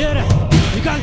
किधर है? निकाल।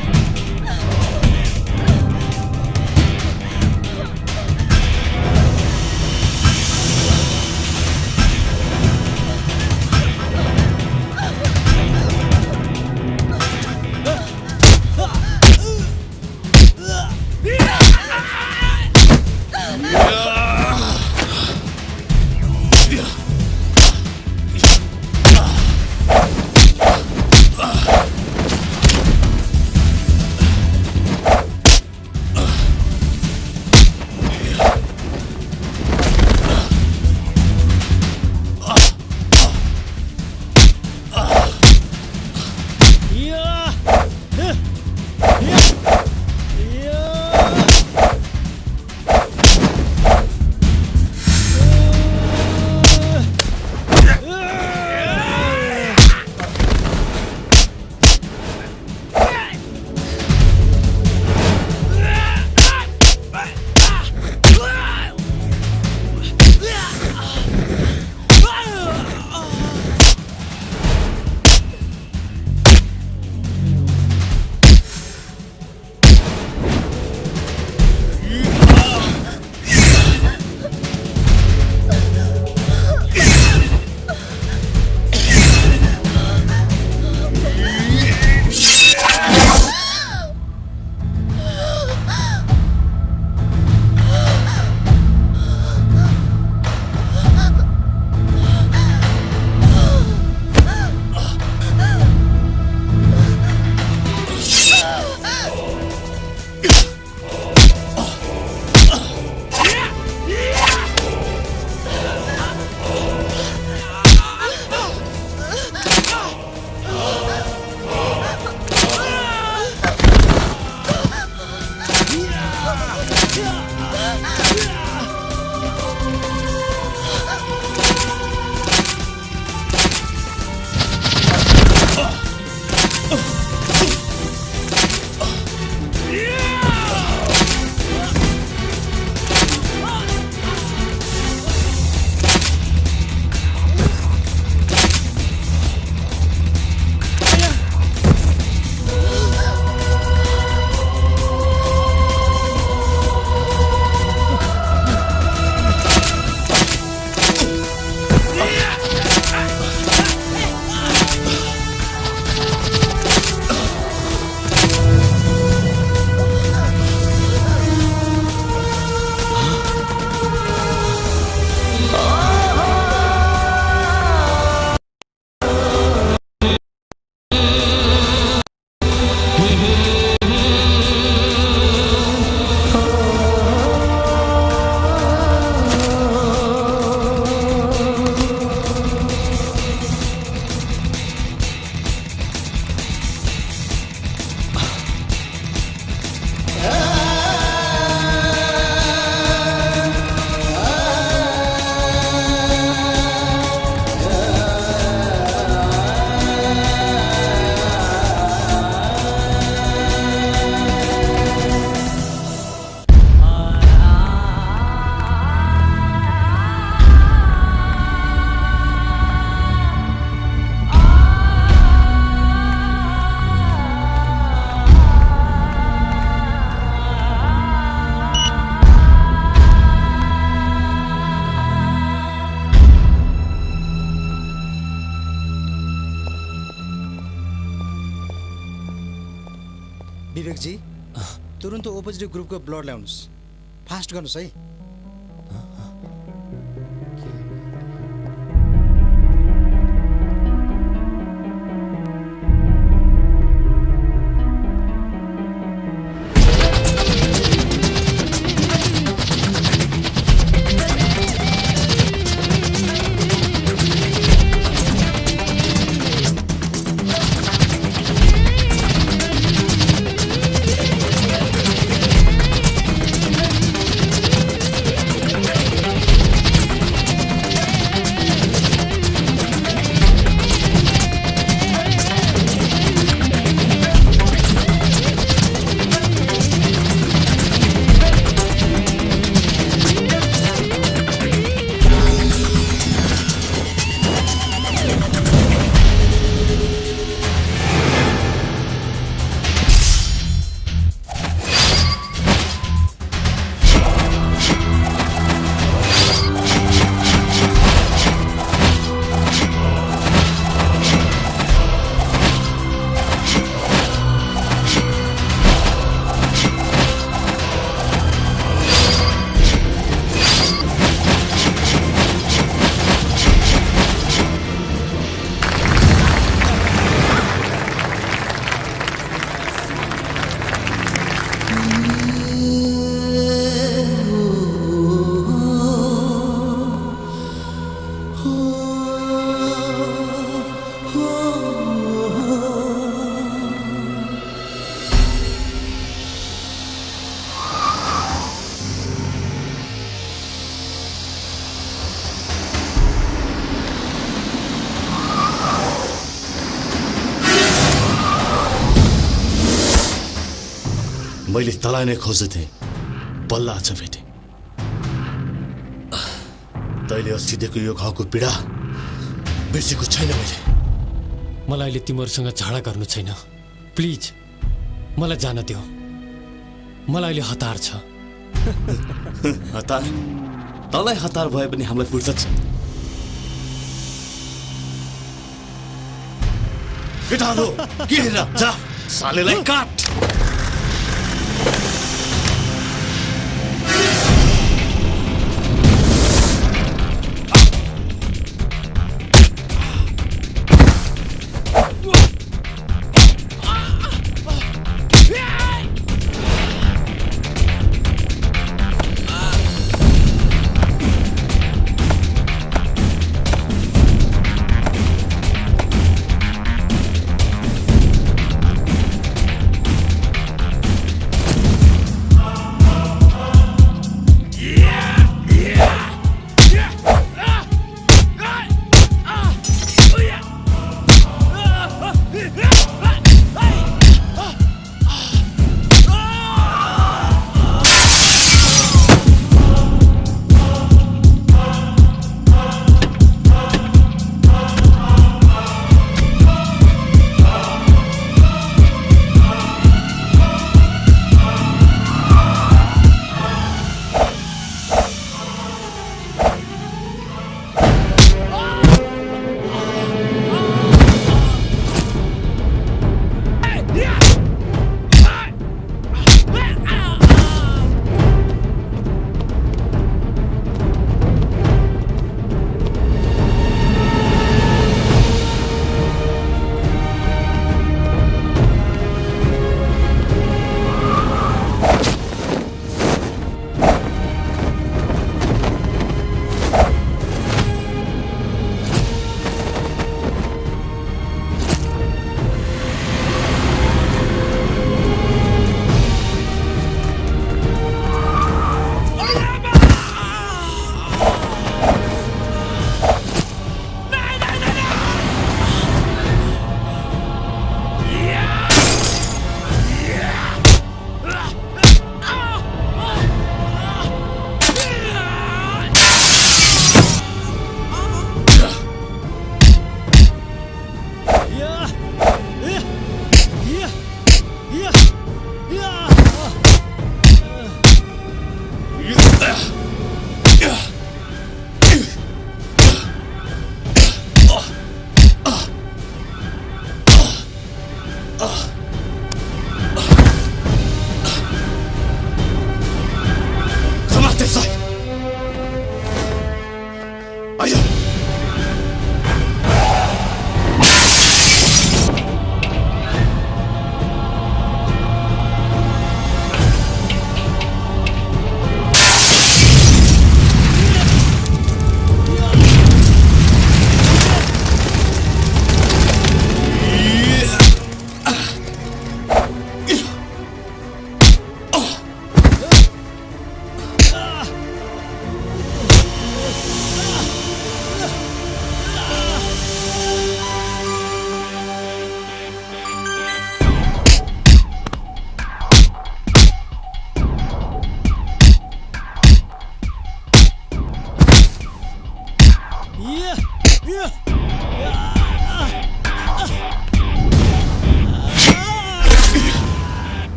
विवेक जी तुरंत ओ पोजिटिभ ग्रुपको ब्लड ल्याउनुस् फास्ट गर्नुस् है। मैले तँलाई नै खोज्दै बल्ल आज भेटेँ। तैँले अस्ति दिएको यो घाउको पीडा बिर्सेको छैन मैले। मलाई अहिले तिमीहरूसँग झगडा गर्नु छैन, प्लिज मलाई जान दियो। मलाई अहिले हतार छ। हतार? तँलाई हतार भए पनि हामीलाई फुर्सद छ। केटाहरू के हेर, जा सालेलाई काट।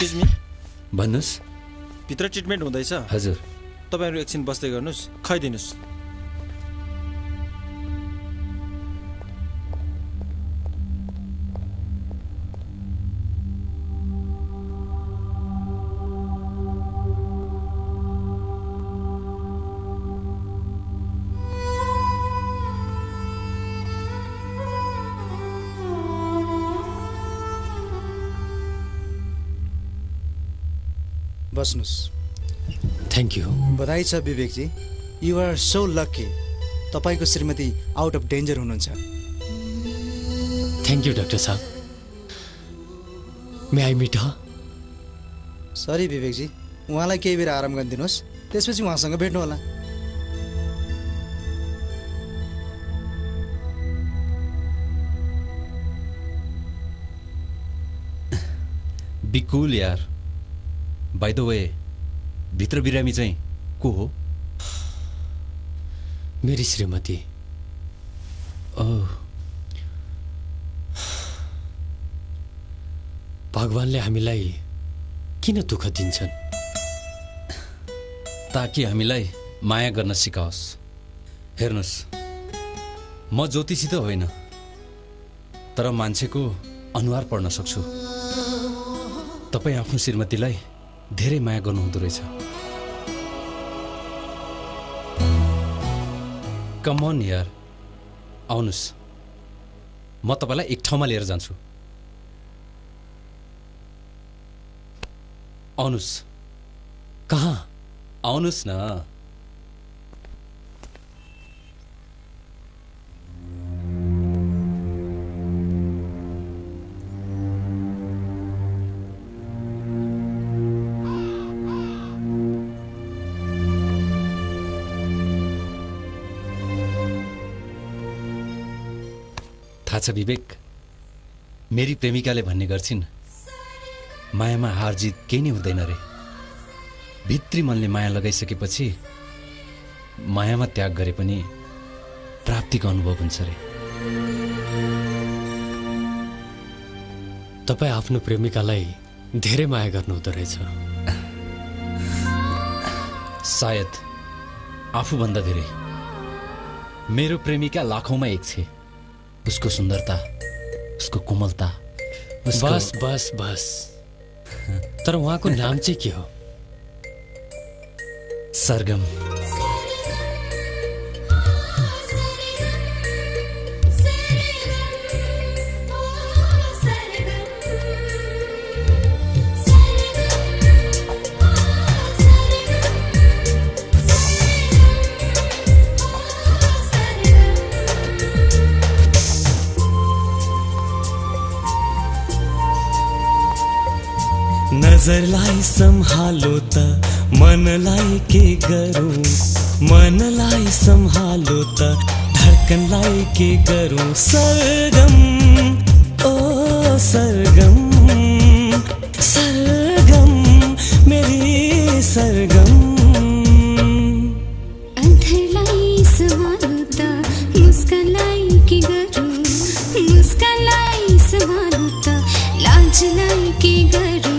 एक्सक्युज मी, भन्नुहोस्। भित्र ट्रिटमेन्ट हुँदैछ, हजुर। तपाईँहरू एकछिन बस्दै गर्नुहोस्, खुवाइदिनुहोस्। बस्नुहोस्। Thank you. बधाई छ Vivekji, you are so lucky. तपाईँको श्रीमती आउट अफ डेन्जर हुनुहुन्छ। थ्याङ्क यू डाक्टर साहब। मे I meet her? Sorry Vivekji, उहाँलाई केही बेर आराम गर्न दिनुहोस्, त्यसपछि उहाँसँग भेट्नु होला। बी कुल यार। बाई द वे, भित्र बिरामी चाहिँ को हो? मेरी श्रीमती। ओह, भगवानले हामीलाई किन दुःख दिन्छन्? ताकि हामीलाई माया गर्न सिकाओस्। हेर्नुहोस्, म ज्योतिषी त होइन, तर मान्छेको अनुहार पढ्न सक्छु। तपाईँ आफ्नो श्रीमतीलाई धेरै माया गर्नुहुँदो रहेछ। कम अन यार, आउनुहोस्, म तपाईँलाई एक ठाउँमा लिएर जान्छु। आउनुहोस्। कहाँ? आउनुहोस् न। थाहा छ विवेक, मेरी प्रेमिकाले भन्ने गर्छिन्, मायामा हार जित केही नै हुँदैन रे। भित्री मनले माया लगाइसकेपछि मायामा त्याग गरे पनि प्राप्तिको अनुभव हुन्छ रे। तपाईँ आफ्नो प्रेमिकालाई धेरै माया गर्नुहुँदो रहेछ। सायद आफूभन्दा धेरै। मेरो प्रेमिका लाखौँमा एक छे। उसको सुन्दरता, उसको कोमलता, बस बस बस। तर उहाँको नाम चाहिँ के हो? सरगम। नजरलाई सम्हालो त मनलाई के गरौँ, मनलाई सम्हालो त धडकनलाई के गरौँ। सरगम ओ सरगम, सरगम मेरी सरगम। अंधरलाई सम्हालो त मुस्कानलाई के गरौँ, मुस्कानलाई सम्हालो त लाजलाई के गरौँ।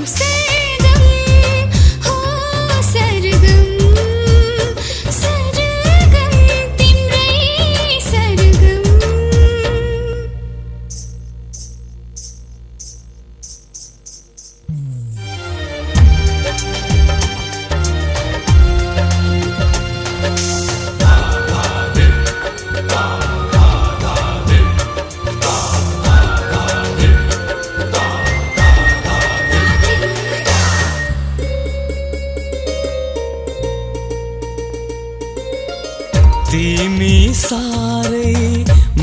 तिमी साह्रै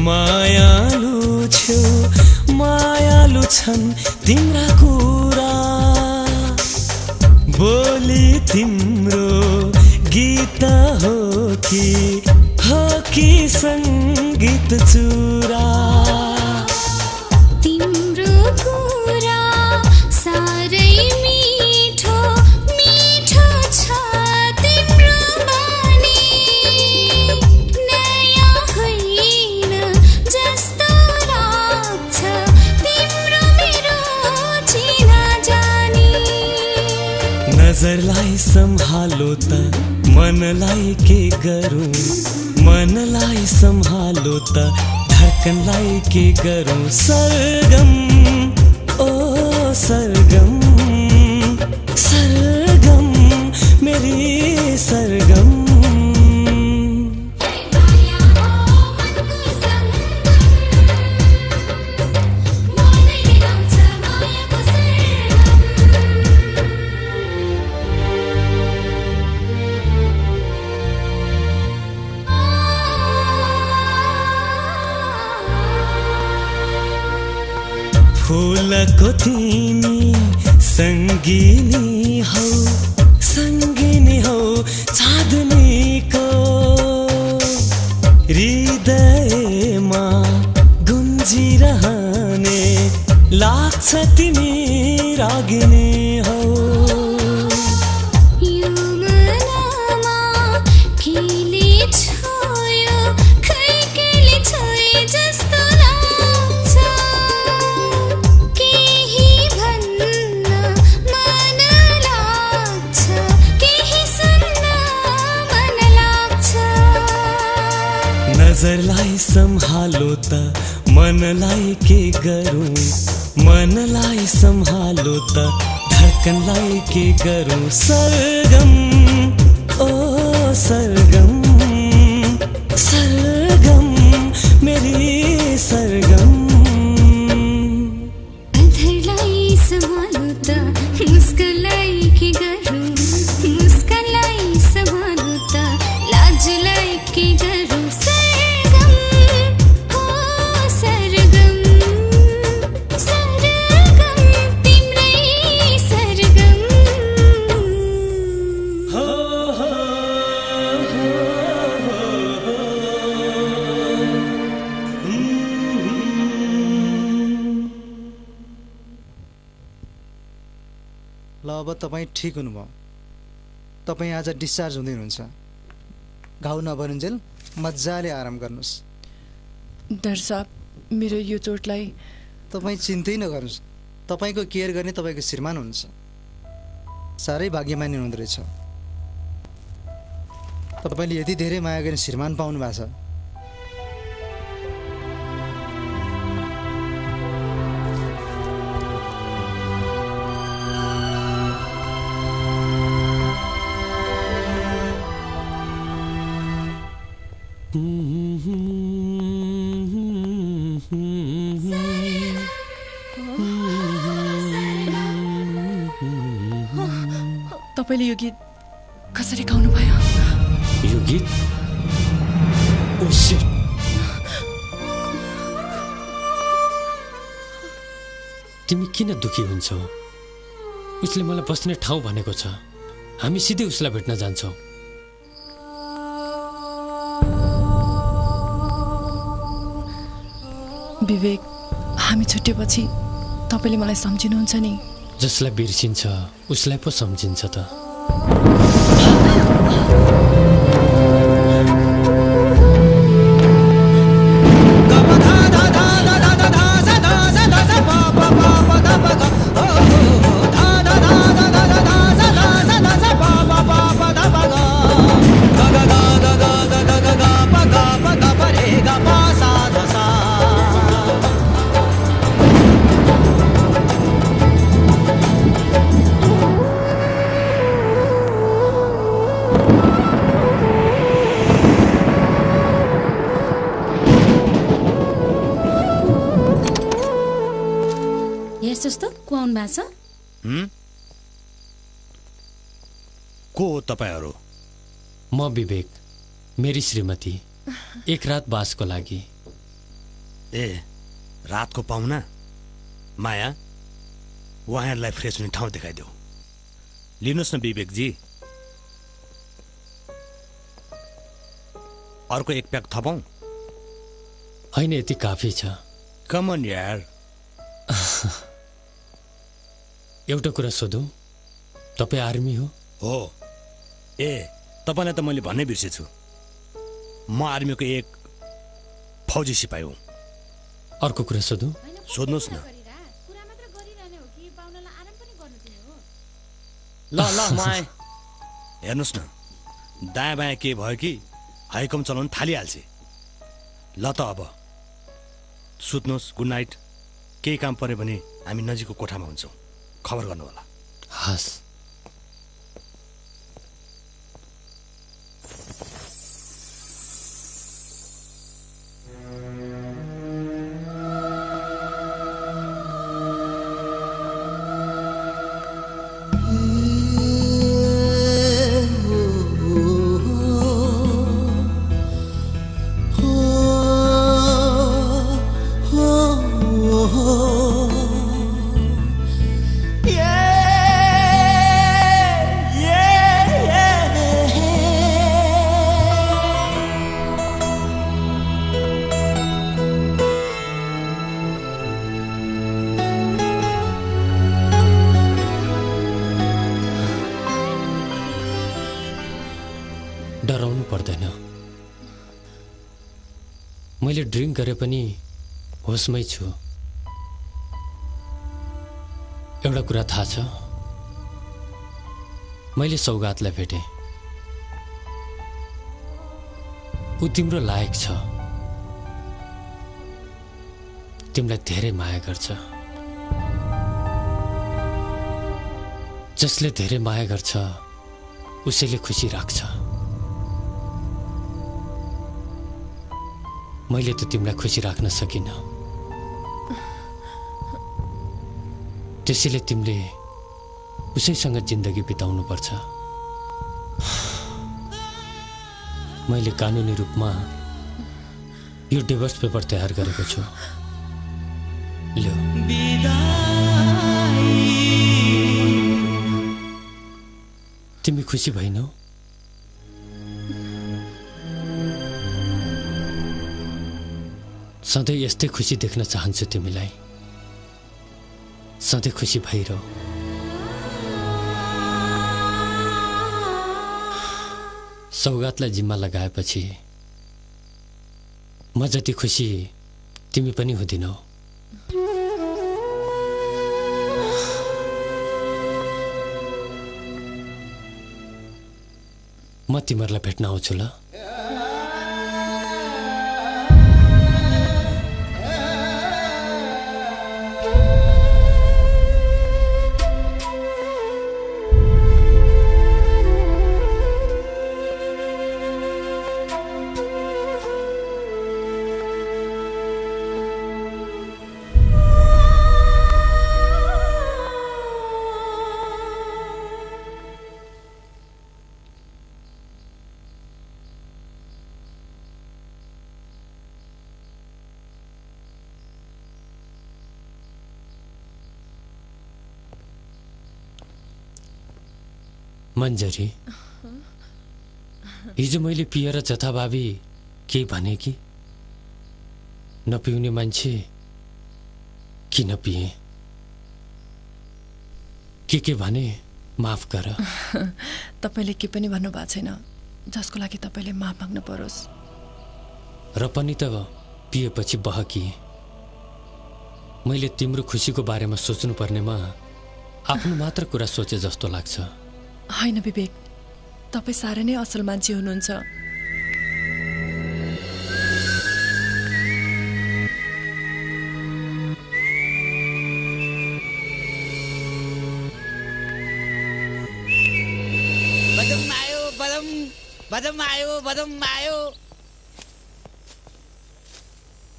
मायालु छौ, मायालु छन् तिम्रा कुरा। बोली तिम्रो गीत हो कि सङ्गीत चुरा। तिम्रो कुरा साह्रै मिठो मिठो छ, तिम्रो बानी नयाँ होइन जस्तो लाग्छ, तिम्रो मेरो चिना जानी। नजरलाई सम्हालो त मनलाई के गरौँ, मनलाई सम्हालो त धडकनलाई के गरौँ। सरगम ओ सरगम, सरगम मेरी सरगम। फूलको तिमी सङ्गिनी हौ, सङ्गिनी हौ चाँदनीको। हृदयमा गुन्जिरहने लाग्छ तिमी रागिनी हौ। नजरलाई सम्हालो त मनलाई के गरौँ, मनलाई सम्हालो त धडकनलाई के गरौँ। सरगम ओ सरगम, सरगम मेरी सरगम। अधरलाई सम्हालो त मुस्कानलाई के गरौँ, मुस्कानलाई सम्हालो त लाजलाई के गरौँ। ल अब तपाईँ ठिक हुनुभयो। तपाईँ आज डिस्चार्ज हुँदै हुनुहुन्छ। घाउ नबरुन्जेल मजाले आराम गर्नुहोस्। डाक्टर साहब, मेरो यो चोटलाई तपाईँ चिन्तै नगर्नुहोस्। तपाईँको केयर गर्ने तपाईँको श्रीमान हुनुहुन्छ। साह्रै भाग्यमानी हुँदो रहेछ। तपाईँले यति धेरै माया गर्ने श्रीमान पाउनु भएको छ। तपाईँले यो गीत कसरी गाउनुभयो? यो गीत? Oh shit! तिमी किन दुखी हुन्छौ? उसले मलाई बस्ने ठाउँ भनेको छ। हामी सिधै उसलाई भेट्न जान्छौँ। विवेक, हामी छुट्टेपछि तपाईँले मलाई सम्झिनुहुन्छ नि? जसलाई बिर्सिन्छ उसलाई पो सम्झिन्छ त। को हो तपाईहरू? म विवेक, मेरी श्रीमती। एक रात बासको लागि। ए, रातको पाहुना? माया, उहाँहरूलाई फ्रेस हुने ठाउँ देखाइदेऊ। लिनुहोस् न विवेकजी। अर्को एक प्याक थपौँ? होइन, यति काफी छ। कम अन यार। एउटा कुरा सोधौँ, तपाईँ आर्मी हो? हो। ए, तपाईँलाई त मैले भन्नै बिर्सेछु। म आर्मीको एक फौजी सिपाही हुँ। अर्को कुरा सोधौँ? सोध्नुहोस् न। ल ल म आएँ हेर्नुहोस् न दायाँ बायाँ के भयो कि हाइकम चलाउन थालिहाल्छ ल त अब सुत्नुहोस् गुड नाइट केही काम पऱ्यो भने हामी नजिकको कोठामा हुन्छौँ खबर गर्नु होला हस् डराउनु पर्दैन मैले ड्रिङ्क गरे पनि होसमै छु एउटा कुरा थाहा छ मैले सौगातलाई भेटेँ ऊ तिम्रो लायक छ तिमीलाई धेरै माया गर्छ जसले धेरै माया गर्छ उसैले खुसी राख्छ मैले त तिमीलाई खुसी राख्न सकिनँ त्यसैले तिमीले उसैसँग जिन्दगी बिताउनु पर्छ मैले कानुनी रूपमा यो डिभोर्स पेपर तयार गरेको छु ल्यो तिमी खुसी भइनौ सधैँ यस्तै खुसी देख्न चाहन्छु तिमीलाई सधैँ खुसी भइरह सौगातलाई जिम्मा लगाएपछि म जति खुसी तिमी पनि हुँदिनौ म तिमीहरूलाई भेट्न आउँछु ल मन्जरी हिजो मैले पिएर जथाभावी के भने कि नपिउने मान्छे किन पिए के भने माफ गर तपाईले के पनि भन्नु भएको छैन जसको लागि तपाईले माफ माग्नु परोस् र पनि त पिएपछि बहकिए मैले तिम्रो खुसीको बारेमा सोच्नु पर्नेमा आफ्नो मात्र कुरा सोचे जस्तो लाग्छ हैन विवेक तपाई सारै नै असल मान्छे हुनुहुन्छ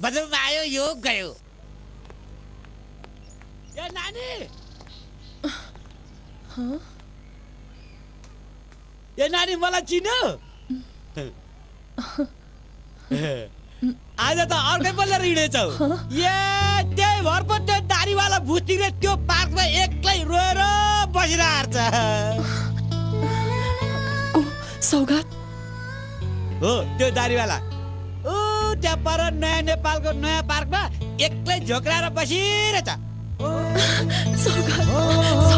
बदम आयो यो गयो या नानी ये नानी मलाई चिन्यो आज त अर्कै बल्ल हिँडेछौ ए त्यही भर पो त्यो दारीवाला भुतीले त्यो पार्कमा एक्लै रोएर बसिरहेछ सौगात हो त्यो दारीवाला ओ त्यहाँ पर नयाँ नेपालको नयाँ पार्कमा एक्लै झोक्राएर बसिरहेछ सौगात